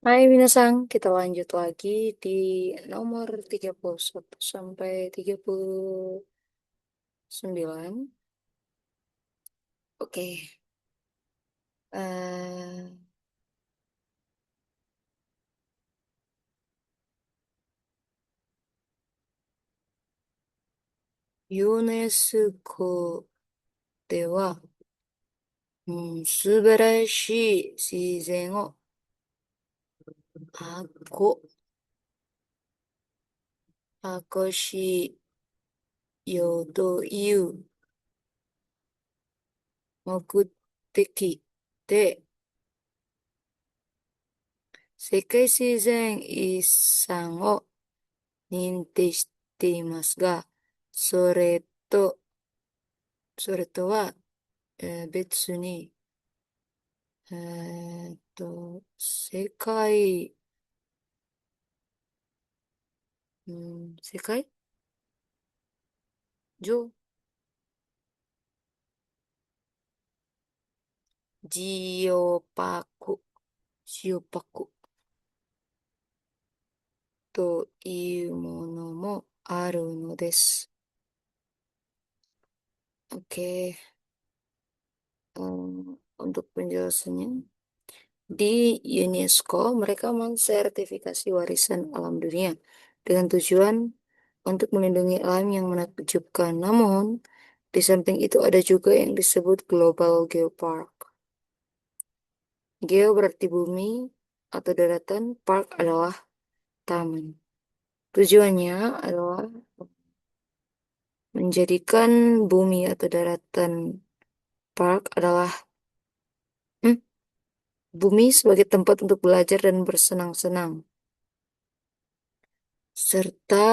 Hai Minasang, kita lanjut lagi di nomor 31 sampai 39. Oke, ehユネスコでは、素晴らしい自然を残しようという目的で、世界自然遺産を認定していますが、それと、それとは、別に、世界上、ジオパク、ジオパクというものもあるのです。Oke, untuk penjelasannya. Di UNESCO, mereka mensertifikasi warisan alam dunia dengan tujuan untuk melindungi alam yang menakjubkan. Namun, di samping itu ada juga yang disebut Global Geopark. Geo berarti bumi atau daratan, park adalah taman. Tujuannya adalah menjadikan bumi atau daratan park adalah hmm, bumi sebagai tempat untuk belajar dan bersenang-senang, serta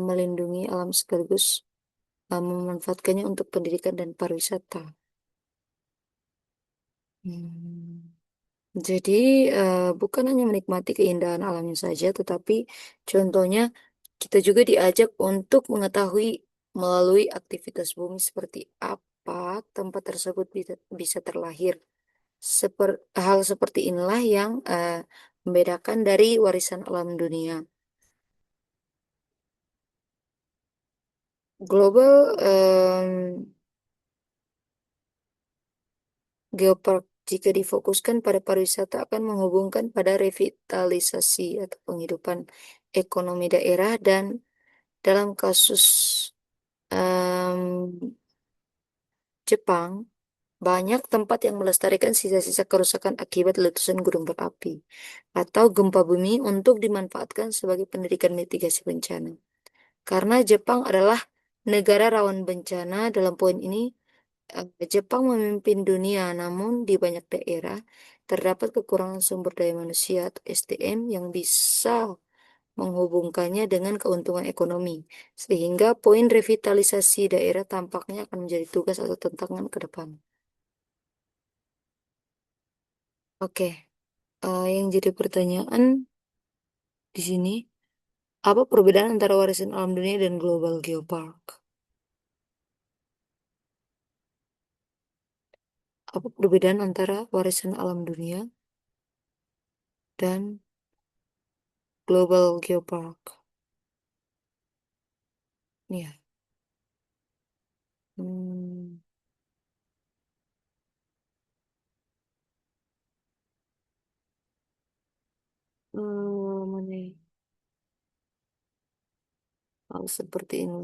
melindungi alam sekaligus memanfaatkannya untuk pendidikan dan pariwisata. Hmm. Jadi bukan hanya menikmati keindahan alamnya saja, tetapi contohnya kita juga diajak untuk mengetahui melalui aktivitas bumi seperti apa tempat tersebut bisa terlahir. Hal seperti inilah yang membedakan dari warisan alam dunia. Global Geopark jika difokuskan pada pariwisata akan menghubungkan pada revitalisasi atau penghidupan ekonomi daerah dan dalam kasus em, Jepang, banyak tempat yang melestarikan sisa-sisa kerusakan akibat letusan gunung berapi atau gempa bumi untuk dimanfaatkan sebagai pendidikan mitigasi bencana. Karena Jepang adalah negara rawan bencana, dalam poin ini Jepang memimpin dunia, namun di banyak daerah terdapat kekurangan sumber daya manusia atau SDM yang bisa menghubungkannya dengan keuntungan ekonomi, sehingga poin revitalisasi daerah tampaknya akan menjadi tugas atau tantangan ke depan. Oke, yang jadi pertanyaan di sini, apa perbedaan antara warisan alam dunia dan Global Geopark? Apa perbedaan antara warisan alam dunia dan Global Geopark? Ya, hmm, mana ya? Hal seperti ini.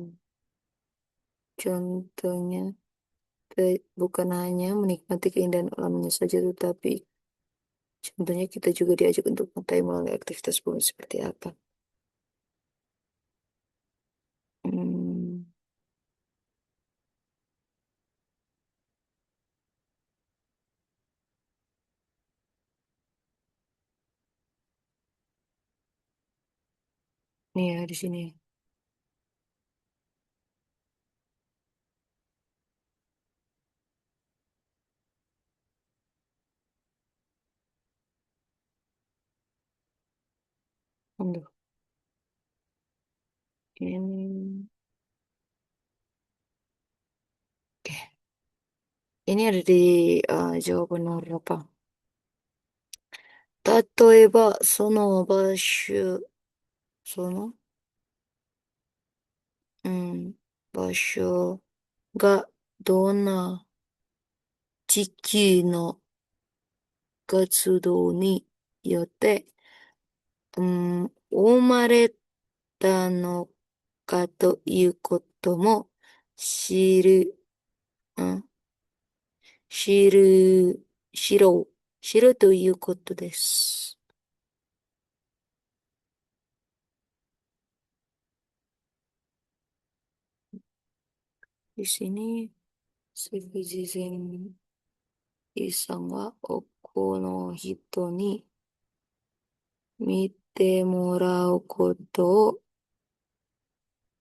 Contohnya, bukan hanya menikmati keindahan alamnya saja, tetapi contohnya kita juga diajak untuk mengetahui melalui aktivitas bumi seperti apa. Hmm, nih ya di sini. Aduh, ini, oke. Ini ada di jawaban nomor berapa? 例えば、その場所、その、うん、場所がどんな地球の活動によって、生まれたのかということも知る、うん、知る、知ろう、知るということです。di sini, Sekizizin Isang wa Oku no hito ni mite morau koto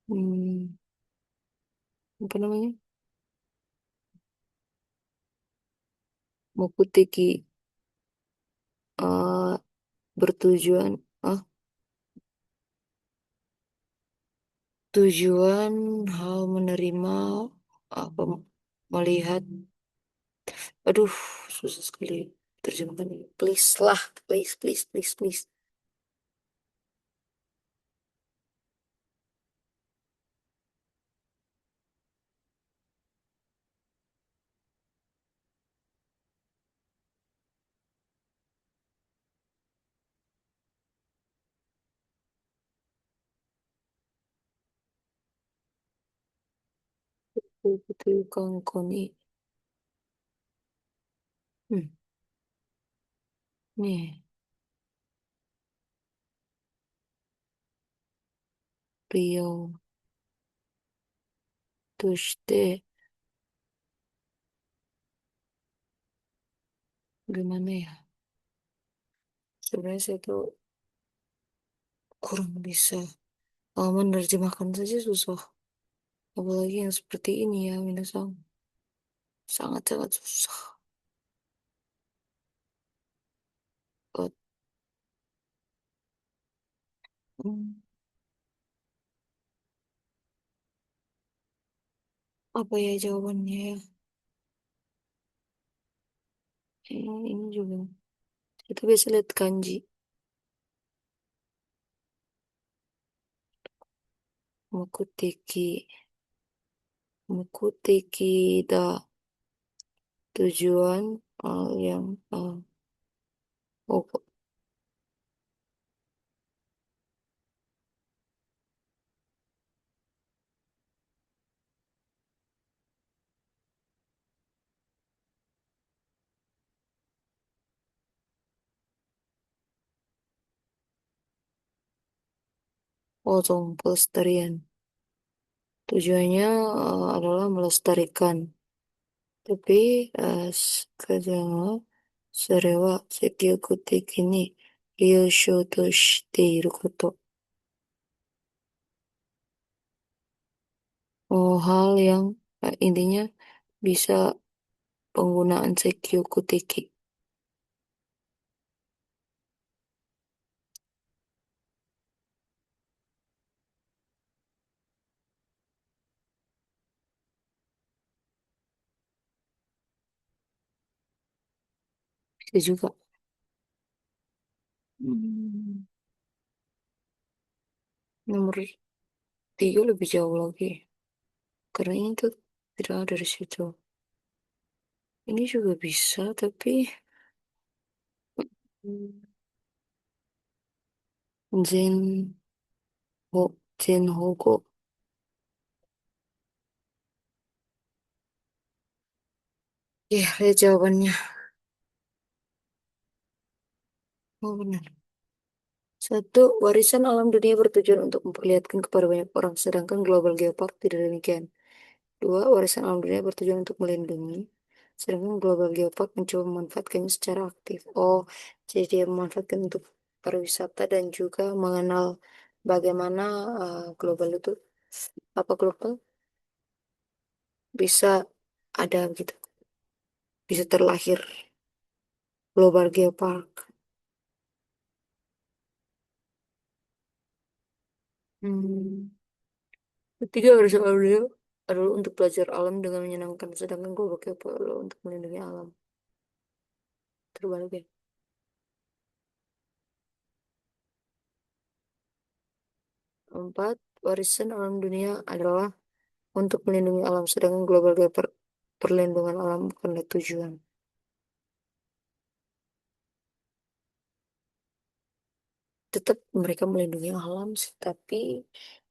o, hmm, apa namanya? Mokuteki, eh, bertujuan, tujuan hal menerima apa melihat, aduh, susah sekali terjemahkan ini. Please lah, please, please, please, please. Betul kangkoni. Hmm, nih, Rio として、gimana ya? Sebenarnya saya tuh kurang bisa menerjemahkan saja susah. Apalagi yang seperti ini ya, Minasang. Sangat-sangat susah. Buat, hmm, apa ya jawabannya ya? Ini juga. Kita biasa lihat kanji. Mukuteki. Mukuteki da. Tujuan yang oh, potong pelestarian. Tujuannya adalah melestarikan. Tapi kadang serewa sekyoku teki ni ryosho to shite iru koto. Oh, hal yang intinya bisa penggunaan sekyoku teki. Bisa juga. Hmm, Nomor 3 lebih jauh lagi. Karena ini tuh tidak ada di situ. Ini juga bisa, tapi hmm, Zen Ho, Zen Hogo. Ya, lihat jawabannya. Oh, benar. Satu, warisan alam dunia bertujuan untuk memperlihatkan kepada banyak orang, sedangkan global geopark tidak demikian. Dua, warisan alam dunia bertujuan untuk melindungi, sedangkan global geopark mencoba memanfaatkannya secara aktif. Oh, jadi dia memanfaatkan untuk pariwisata dan juga mengenal bagaimana global itu, apa global bisa ada gitu, bisa terlahir global geopark. Hmm. Ketiga, warisan alam dunia adalah untuk belajar alam dengan menyenangkan, sedangkan global geopark adalah untuk melindungi alam. Terbalik ya. Empat, warisan alam dunia adalah untuk melindungi alam, sedangkan global gap perlindungan alam bukanlah tujuan. Tetap mereka melindungi alam sih, tapi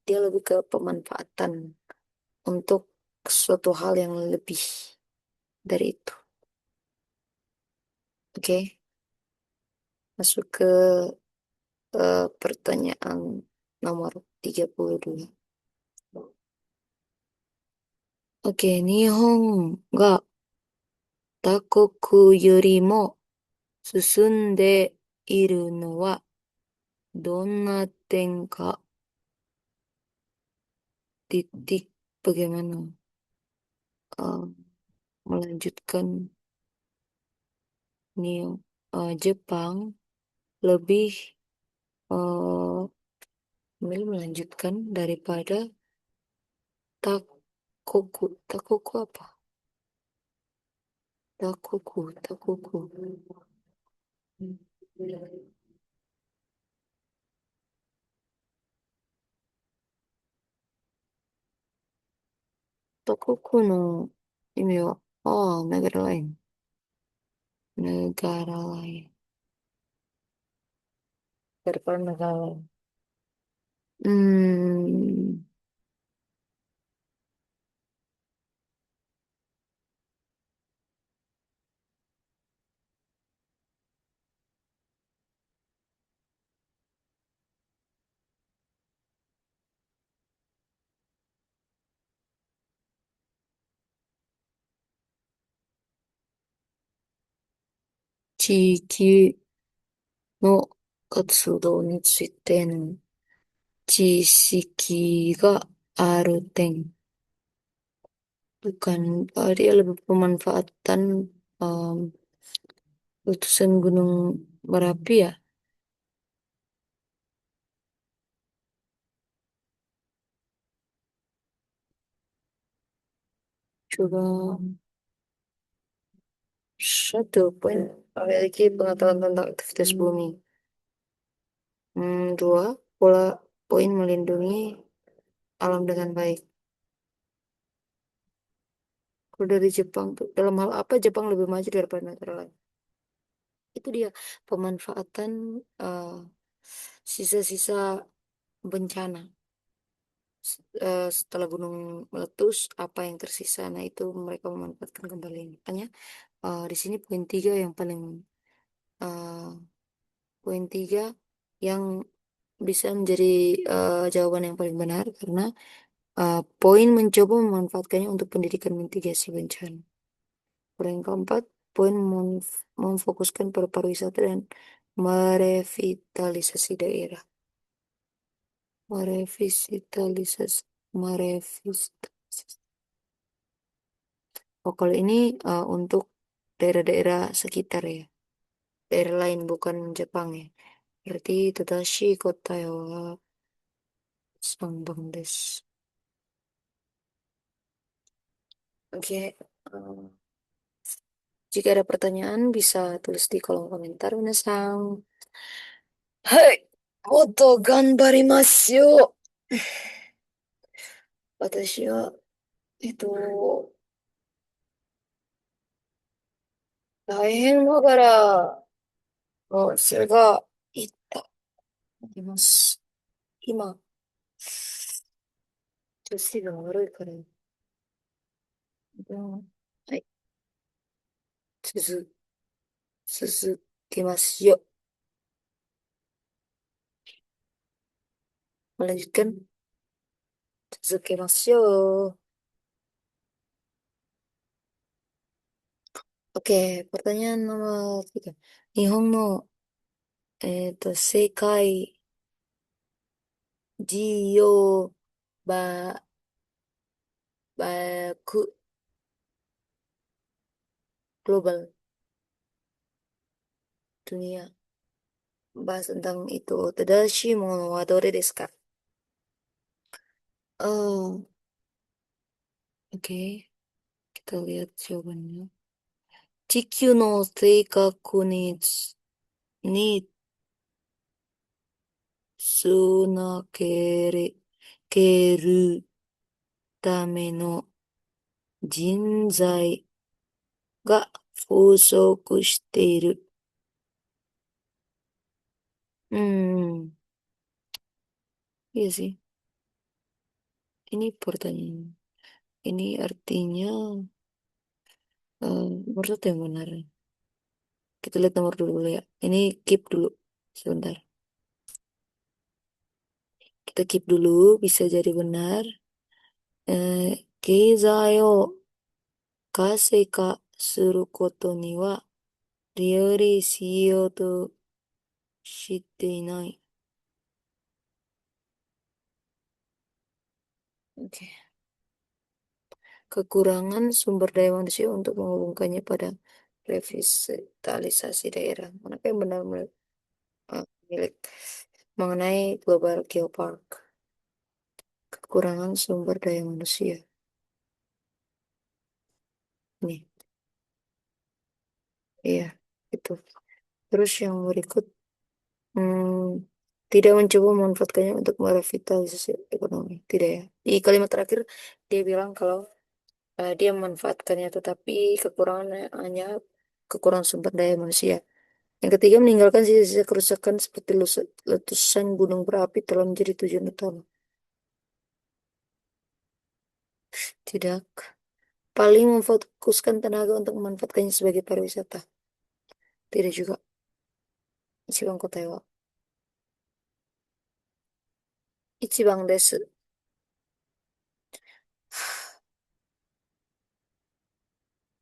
dia lebih ke pemanfaatan untuk suatu hal yang lebih dari itu. Oke, masuk ke pertanyaan nomor 32. Oke, Nihon ga takoku yorimo susunde iru no wa donna ten ka? Titik bagaimana eh, melanjutkan Neo Jepang lebih eh, memilih melanjutkan daripada takoku. Takoku apa? Takoku. Takoku no imi wa, negara lain. Negara lain. Daripada negara lain. Hmm, Chiki no katsudo ni tsuite no 知識がある点. Bukan, dia lebih pemanfaatan em, letusan gunung berapi ya. Coba satu poin memiliki pengetahuan tentang aktivitas bumi. Dua, pola poin melindungi alam dengan baik. Kalau dari Jepang tuh, dalam hal apa Jepang lebih maju daripada negara lain? Itu dia pemanfaatan eh, sisa-sisa bencana. Setelah gunung meletus, apa yang tersisa? Nah, itu mereka memanfaatkan kembali. Makanya di sini poin tiga yang paling eh, poin tiga yang bisa menjadi jawaban yang paling benar karena poin mencoba memanfaatkannya untuk pendidikan mitigasi bencana. Poin keempat, poin memfokuskan pada pariwisata dan merevitalisasi daerah. Merevitalisasi, merevitalisasi. Oh, kalau ini untuk daerah-daerah sekitar ya. Daerah lain bukan Jepang ya. Berarti Tadashi kota ya Sambang des. Oke. Jika ada pertanyaan bisa tulis di kolom komentar, Minasang. Hai, moto ganbarimasu yo. Watashi wa, 大変だから、それがいった。います。今、ちょっと水分が悪いから、はい、続けますよ。Melanjutkan, 続けますよ。Oke, pertanyaan nomor tiga. Nihon sekai jiyo ba, baku global dunia. Bahas tentang itu. Tadashi mono wa dore desu ka? Oh, oke. Kita lihat jawabannya. Chikyu no seikaku ni tsunakere けるための人材が不足している. Hmm, iya sih. Ini pertanyaan. Ini artinya, menurut saya yang benar. Kita lihat nomor dulu ya. Ini keep dulu. Sebentar. Kita keep dulu. Bisa jadi benar. 経済を活性化することには、利用しようとしていない. Oke. Kekurangan sumber daya manusia untuk menghubungkannya pada revitalisasi daerah. Manakah yang benar milik mengenai Global Geopark? Kekurangan sumber daya manusia. Nih, iya, itu. Terus yang berikut, hmm, tidak mencoba memanfaatkannya untuk merevitalisasi ekonomi. Tidak ya. Di kalimat terakhir, dia bilang kalau dia memanfaatkannya, tetapi kekurangannya hanya kekurangan sumber daya manusia. Yang ketiga, meninggalkan sisa-sisa kerusakan seperti letusan gunung berapi telah menjadi tujuan utama. Tidak. Paling memfokuskan tenaga untuk memanfaatkannya sebagai pariwisata. Tidak juga. Ichiban Kota wa. Ichiban desu.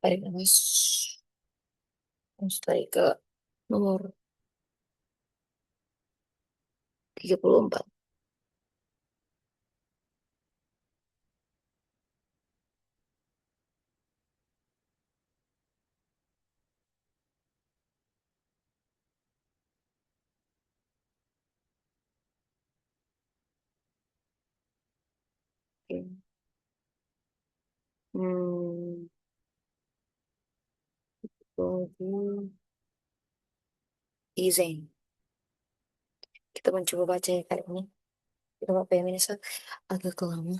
Tarik nafas. Terus tarik ke nomor 34. Oke. Hmm, Tunggu. Izen. Kita mencoba baca ya kali ini. Kita apa yang ini agak lama.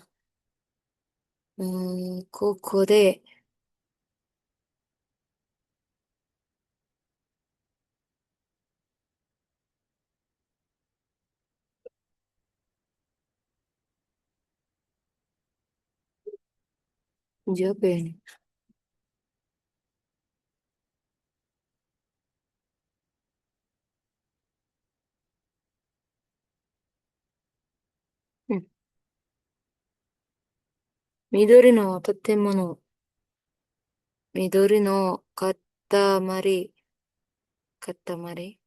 ここで、jawab ya ini. Hmm. Midori no tatemono, midori no katamari, katamari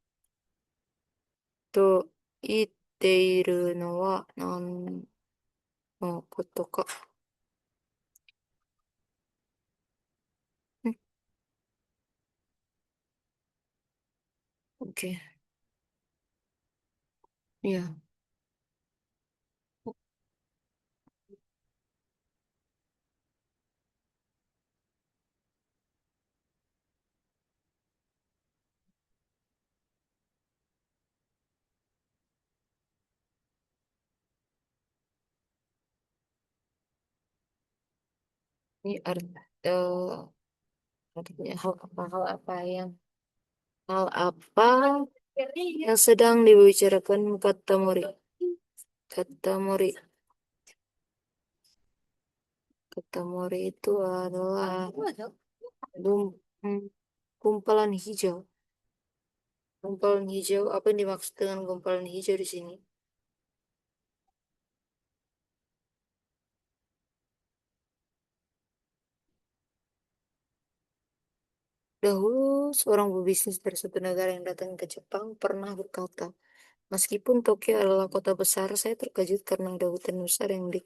と言っているのは何のことか。Hmm. Oke. Iya. Ini artinya hal apa yang sedang dibicarakan kata Mori. Kata Mori. Kata Mori itu adalah gum- hmm, gumpalan hijau. Gumpalan hijau, apa yang dimaksud dengan gumpalan hijau di sini? Dahulu, seorang pebisnis dari suatu negara yang datang ke Jepang pernah berkata, meskipun Tokyo adalah kota besar, saya terkejut karena ada hutan besar yang di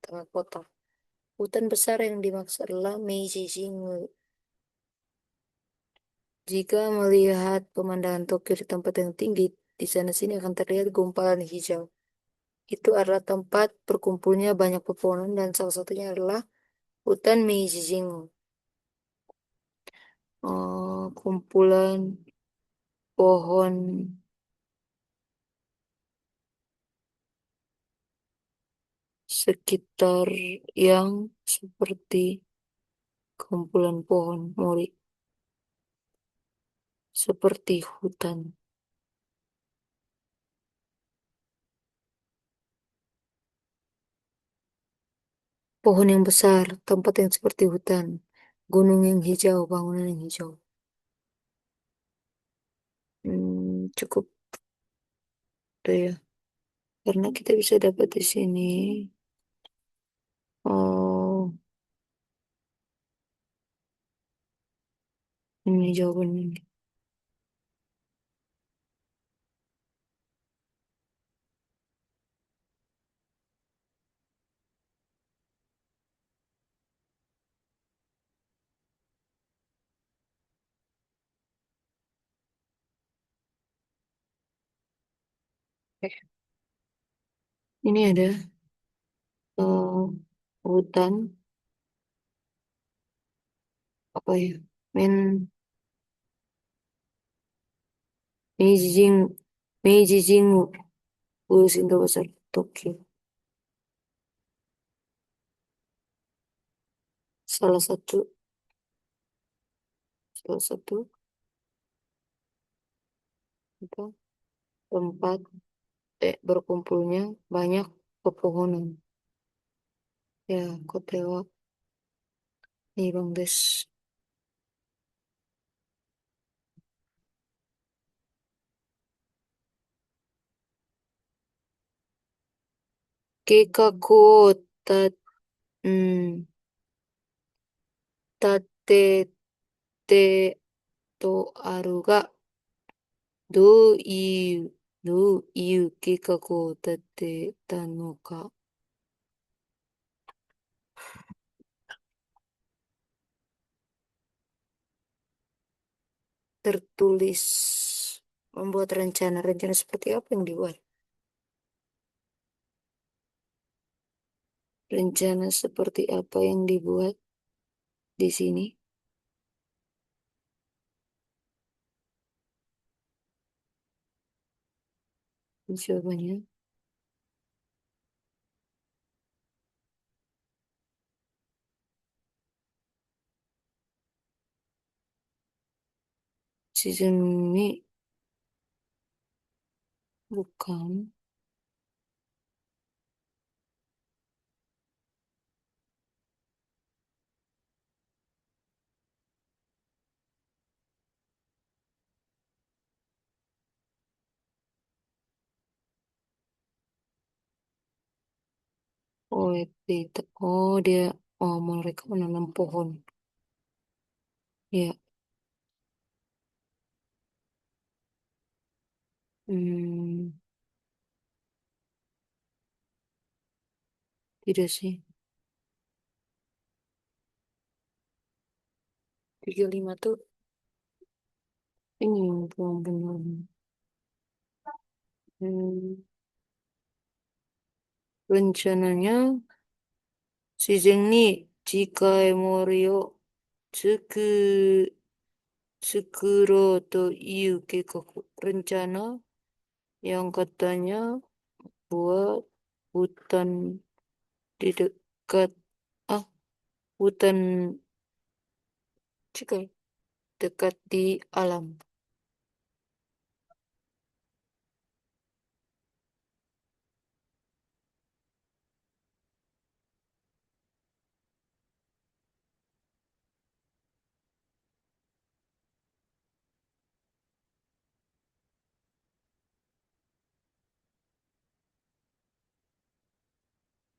tengah kota. Hutan besar yang dimaksud adalah Meiji Jingu. Jika melihat pemandangan Tokyo di tempat yang tinggi, di sana sini akan terlihat gumpalan hijau. Itu adalah tempat berkumpulnya banyak pepohonan dan salah satunya adalah hutan Meiji Jingu. Kumpulan pohon sekitar yang seperti kumpulan pohon mori, seperti hutan. Pohon yang besar, tempat yang seperti hutan, gunung yang hijau, bangunan yang hijau. Cukup tuh ya. Karena kita bisa dapat di sini. Oh, ini jawabannya. Eh, Ini ada eh, hutan apa ya? Men Meijing Meiji Jingu Urusin terbesar Tokyo. Salah satu salah satu apa, tempat berkumpulnya banyak pepohonan. Ya, Kotewa Nihon desu. Keikaku o mm, tatete to aru ga どういう計画を立てたのか? Tertulis membuat rencana. Rencana seperti apa yang dibuat? Rencana seperti apa yang dibuat di sini? Jawabannya, Shizumi bukan. Oh, itu. Oh, dia, oh, mereka menanam pohon. Ya, hmm, tidak sih. 35 tuh ini pohon benar. Hmm, rencananya Shizhen ni chikai mori o tsuku, tsukuro to iu keikaku. Rencana yang katanya buat hutan di dekat, ah, hutan cikai dekat di alam.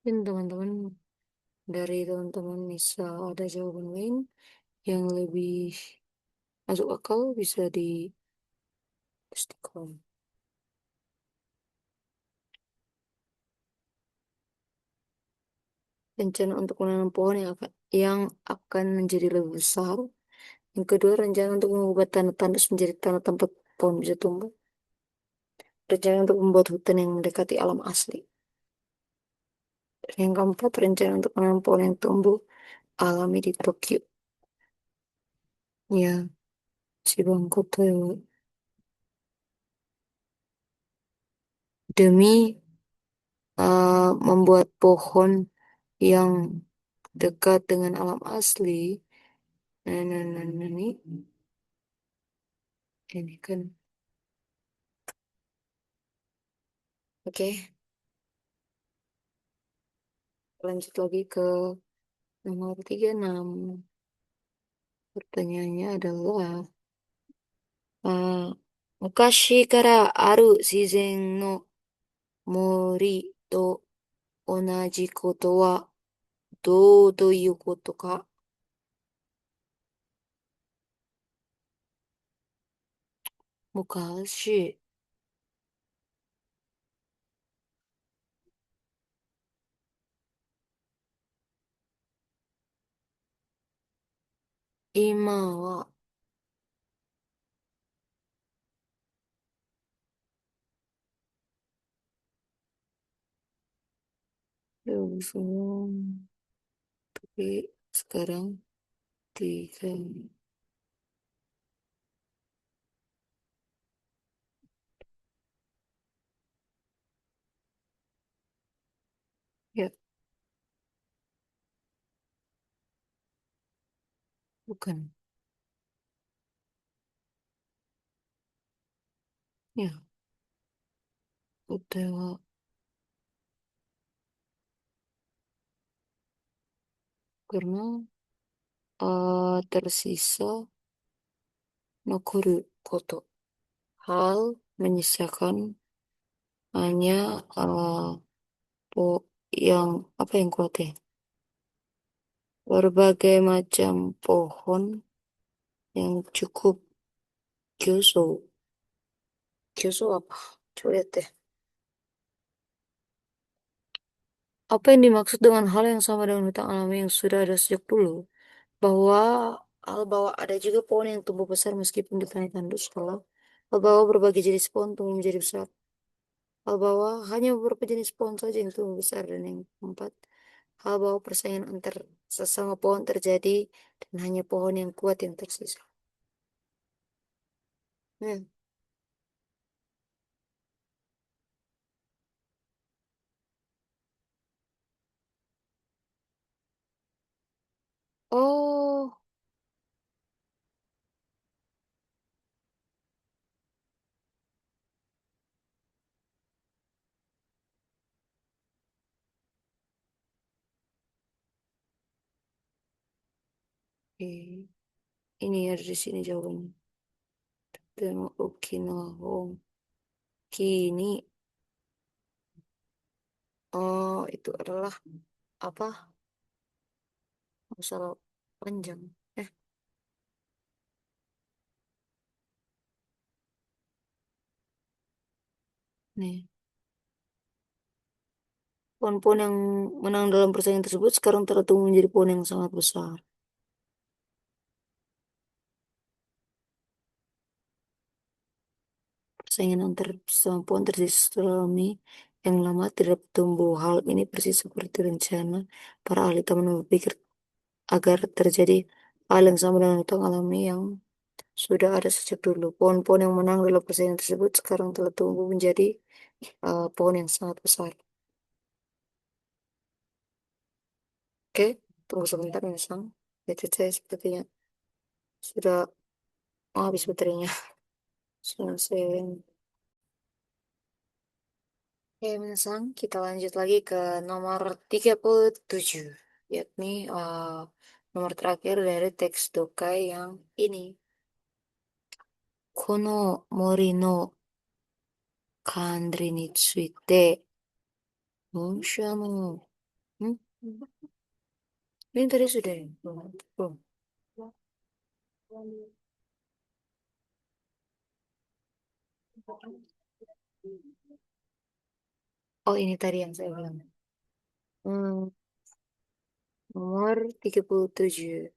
Dan teman-teman, dari teman-teman bisa ada jawaban lain yang lebih masuk akal, bisa dipastikan. Rencana untuk menanam pohon yang akan menjadi lebih besar. Yang kedua, rencana untuk mengubah tanah tandus menjadi tanah tempat pohon bisa tumbuh. Rencana untuk membuat hutan yang mendekati alam asli. Yang keempat, rencana untuk menanam pohon yang tumbuh alami di Tokyo. Ya, Chibankoto demi membuat pohon yang dekat dengan alam asli. Ini kan. Oke, lanjut lagi ke nomor 36. Pertanyaannya adalah, uh, 昔からある自然の森と同じことはどういうことか。昔、今は、belum, tapi sekarang tiga. Ya, bukan. Ya, udah karena tersisa nokoru koto. Hal menyisakan hanya po yang apa yang kuat ya? Berbagai macam pohon yang cukup Kyoso. Kyoso apa? Coba lihat deh. Apa yang dimaksud dengan hal yang sama dengan hutan alami yang sudah ada sejak dulu? Bahwa bahwa ada juga pohon yang tumbuh besar meskipun di tanah tandus sekolah. Bahwa berbagai jenis pohon tumbuh menjadi besar. Bahwa hanya beberapa jenis pohon saja yang tumbuh besar dan yang keempat. Hal bahwa persaingan antar sesama pohon terjadi dan hanya pohon yang kuat yang tersisa. Ya. Oh, oke. Ini ada di sini jawabannya. Tengok Okinawa. Kini, oh itu adalah apa? Masalah panjang. Eh, nih. Pohon-pohon yang menang dalam persaingan tersebut sekarang telah tumbuh menjadi pohon yang sangat besar. Persaingan antar sesama pohon terjadi setelah ini yang lama tidak tumbuh. Hal ini persis seperti rencana para ahli taman berpikir agar terjadi hal yang sama dengan hutan alami yang sudah ada sejak dulu. Pohon-pohon yang menang dalam persaingan tersebut sekarang telah tumbuh menjadi pohon yang sangat besar. Oke, tunggu sebentar ya, Sang. Gadget saya sepertinya sudah mau habis baterainya. Selesai. Oke, Sang, kita lanjut lagi ke nomor 37, yakni nomor terakhir dari teks Dokai yang ini. Kono mori no kandri ni tsuite, Musha no, hmm? Ini tadi sudah ya? Belum. Oh, ini tadi yang saya bilang. Hmm, nomor 37.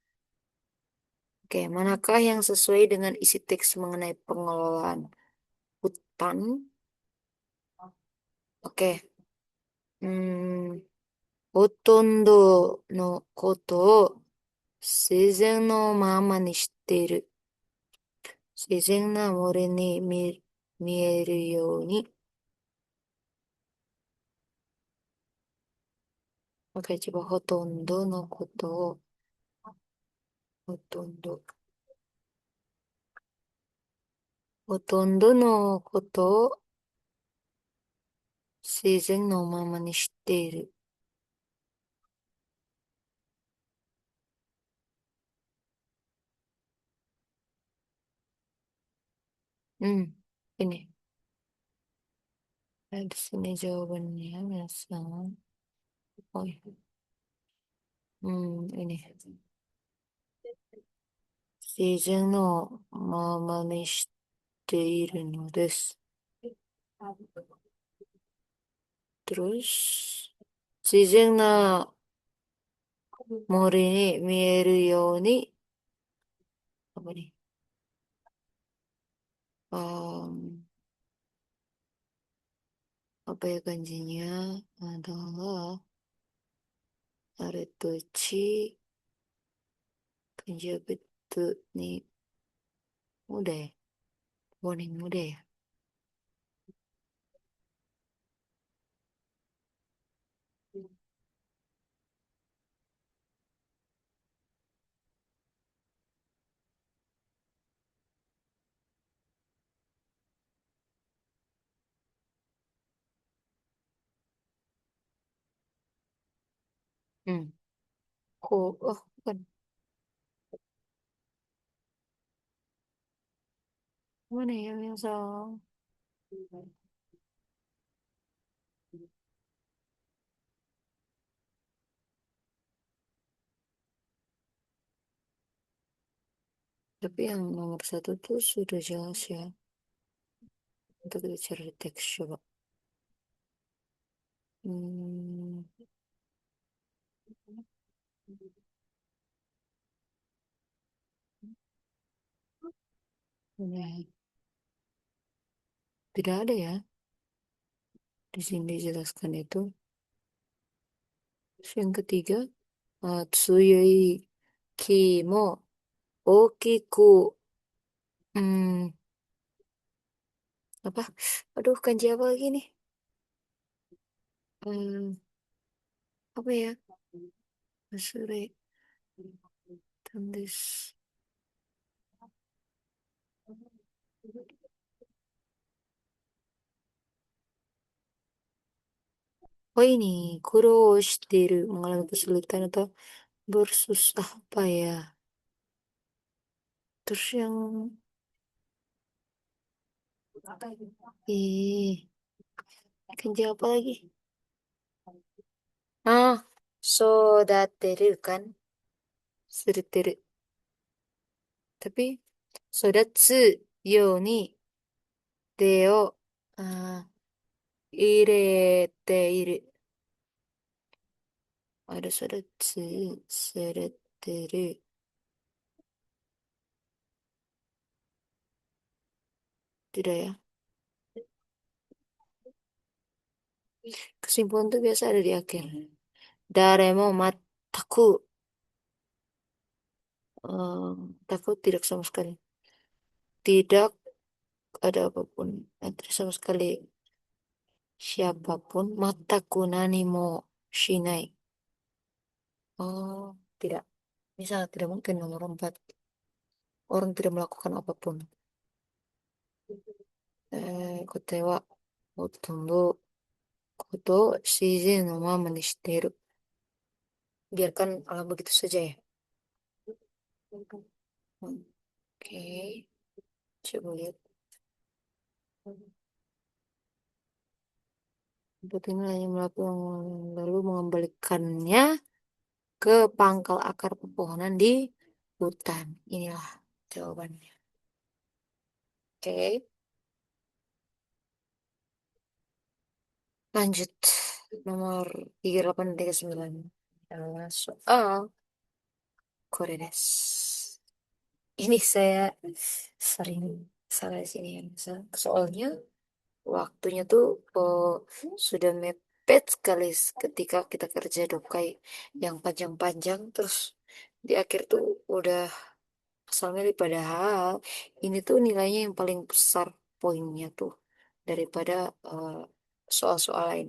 Oke, manakah yang sesuai dengan isi teks mengenai pengelolaan hutan? Oke. Hmm, ほとんどのことを自然のままにしている。自然な森に見えるように。Oke, coba hotondo no koto. Hotondo. Hotondo no koto 自然のままにしている。Hmm, ini. Ada di sini jawabannya,皆さん. Oh, ini. 自然のままにしているのです. Terus, 自然な森に見えるように, apa nih? Em, apa ya kanjinya? Adalah Aretuchi kanji apa itu nih? Mudah ya? Warning mudah ya? Hmm. Oh, bukan. Mana ya yang salah? Tapi yang nomor satu tuh sudah jelas ya. Untuk kita cari teks coba. Hmm, ini tidak ada ya. Di sini dijelaskan itu. Terus yang ketiga, Tsuyui Kimo Okiku. Hmm, apa? Aduh, kanji apa lagi nih? Hmm, apa ya? Masure. Tandis. Oh ini, kuro shiteru, mengalami kesulitan atau bersusah payah. Terus yang, ih, kanji apa lagi? Ah, sodateru kan? Suruteru. Tapi, sodatsu yo ni de o irete iru. Ada sodatsu, suruteru. Tidak ya? Kesimpulan itu biasa ada di akhir. Daremo mataku. Takut tidak sama sekali. Tidak ada apapun. Tidak sama sekali siapapun. Mataku nani mo shinai. Oh, tidak. Misal tidak mungkin nomor 4. Orang tidak melakukan apapun. Kote wa hotondo koto shizen no mama ni shiteru. Biarkan alam begitu saja ya. Oke, coba lihat. Tempat ini hanya melakukan lalu mengembalikannya ke pangkal akar pepohonan di hutan. Inilah jawabannya. Oke, lanjut. Nomor 3839 adalah soal Koredes. Ini saya sering salah di sini ya. Soalnya waktunya tuh sudah mepet sekali ketika kita kerja dokai yang panjang-panjang. Terus di akhir tuh udah asal milih. Padahal ini tuh nilainya yang paling besar poinnya tuh daripada soal-soal lain.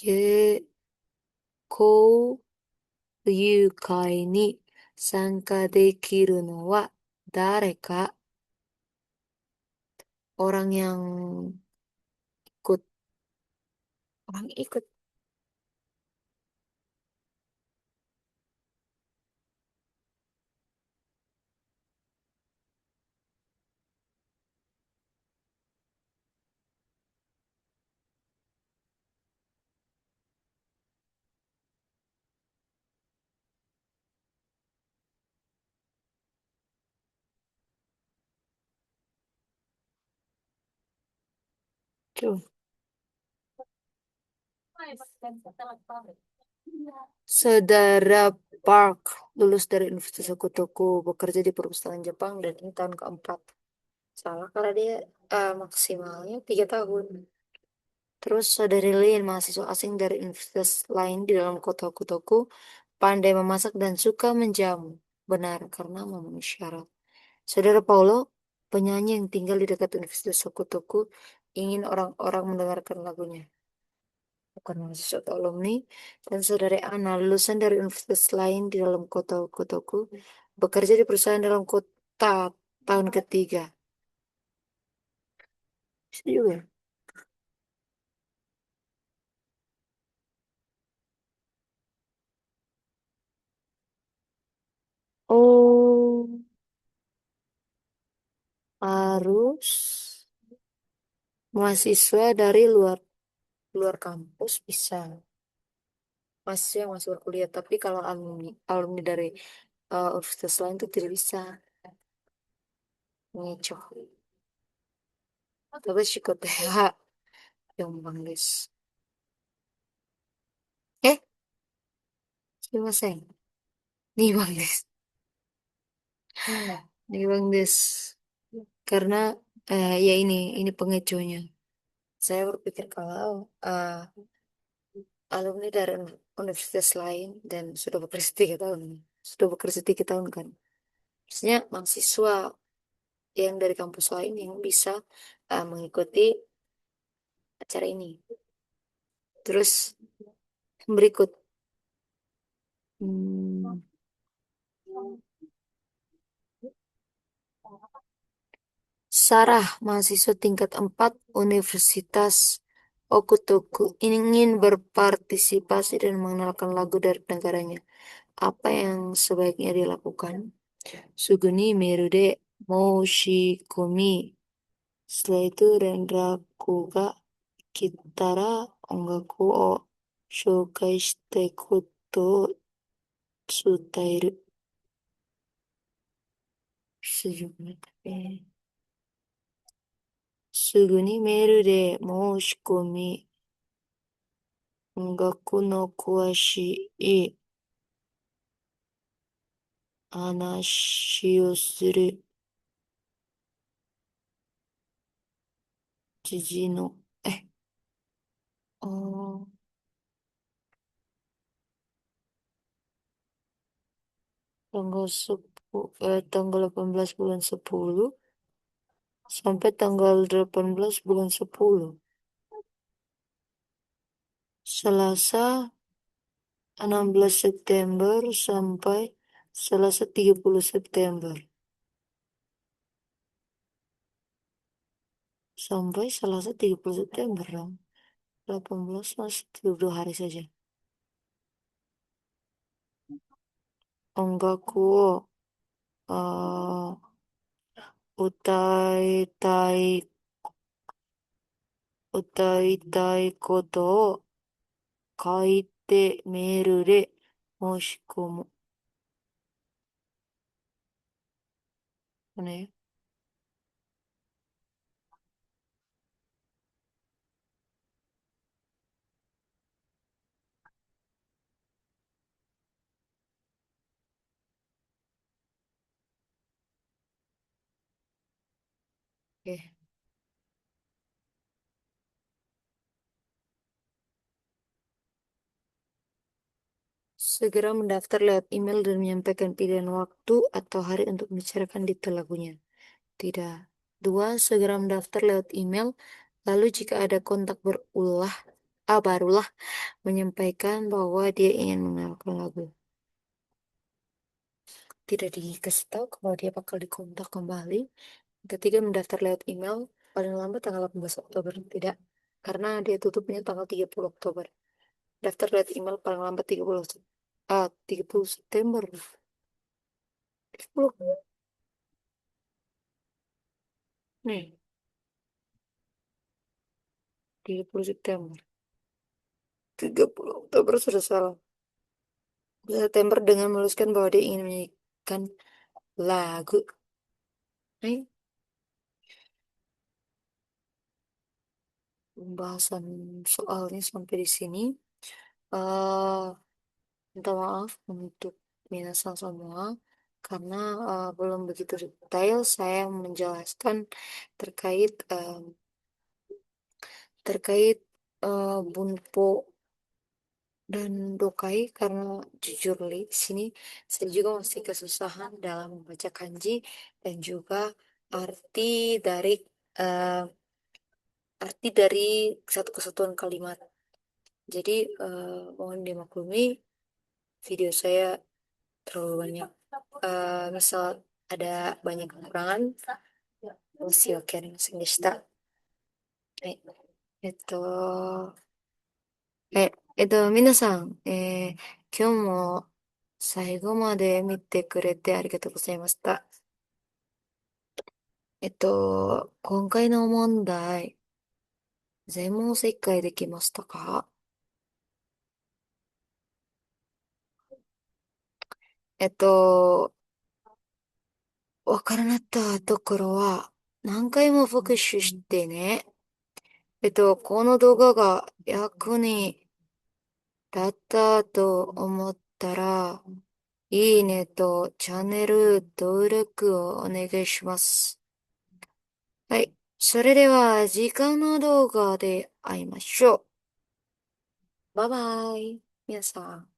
Ke kou yukai ni sanka dekiru no wa dare ka? Orang yang ikut, orang ikut. Coba. Saudara Park lulus dari Universitas Hokutoku, bekerja di perpustakaan Jepang dan ini tahun keempat. Salah karena dia maksimalnya 3 tahun. Terus saudari Lin, mahasiswa asing dari universitas lain di dalam kota Hokutoku, pandai memasak dan suka menjamu. Benar, karena memenuhi syarat. Saudara Paulo, penyanyi yang tinggal di dekat Universitas Hokutoku, ingin orang-orang mendengarkan lagunya. Bukan mahasiswa atau alumni. Dan saudari Ana, lulusan dari universitas lain di dalam kota Hokutoku, bekerja di perusahaan dalam kota tahun ketiga. Bisa juga. Oh, harus mahasiswa dari luar luar kampus bisa. Mahasiswa yang masuk kuliah. Tapi kalau alumni dari universitas lain itu tidak bisa. Ngecoh. Tapi psikoteha yang bang des. Eh, sumimasen. Nih bang des. Nih bang des. Karena ya ini pengecohnya. Saya berpikir kalau alumni dari universitas lain dan sudah bekerja 3 tahun. Sudah bekerja 3 tahun kan. Maksudnya mahasiswa yang dari kampus lain yang bisa mengikuti acara ini. Terus berikut. Hmm, Sarah, mahasiswa tingkat 4 Universitas Okutoku ingin berpartisipasi dan mengenalkan lagu dari negaranya. Apa yang sebaiknya dilakukan? Suguni Merude Moshikomi. Setelah itu Renraku ga Kitara Ongaku o Shoukai Shitai Koto o Tsutairu. Sejumlah tapi. すぐにメールで申し込み、音楽の詳しい話をする知事の、oh, tanggal 18 bulan 10 sampai tanggal 18 bulan 10. Selasa 16 September sampai Selasa 30 September. Sampai Selasa 30 September dong. 18 masih 2 hari saja. Ongaku wo utai tai 歌いたいことを書いてメールで申し込む。ね。Oke. Segera mendaftar lewat email dan menyampaikan pilihan waktu atau hari untuk membicarakan detail lagunya. Tidak. Dua, segera mendaftar lewat email. Lalu jika ada kontak berulah barulah menyampaikan bahwa dia ingin mengenalkan lagu. Tidak dikasih tahu kalau dia bakal dikontak kembali. Ketiga, mendaftar lewat email paling lambat tanggal 18 Oktober. Tidak, karena dia tutupnya tanggal 30 Oktober. Daftar lewat email paling lambat 30 September. 30. Nih, 30 September. 30 Oktober sudah salah. September dengan menuliskan bahwa dia ingin menyanyikan lagu. Nih, pembahasan soalnya sampai di sini. eh Minta maaf untuk minasan semua karena belum begitu detail saya menjelaskan terkait terkait bunpo dan dokai karena jujur li di sini saya juga masih kesusahan dalam membaca kanji dan juga arti dari eh, arti dari satu kesatuan kalimat. Jadi mohon dimaklumi video saya terlalu banyak. Misal ada banyak kekurangan. 申し訳ありませんでした。はい。皆さん、今日も最後まで見てくれてありがとうございました。今回の問題、全問正解できましたか？えっと、わからなったところは、何回も復習してね。この動画が役に立ったと思ったら、いいねとチャンネル登録をお願いします。はい。それでは次回の動画で会いましょう。バイバイ。皆さん。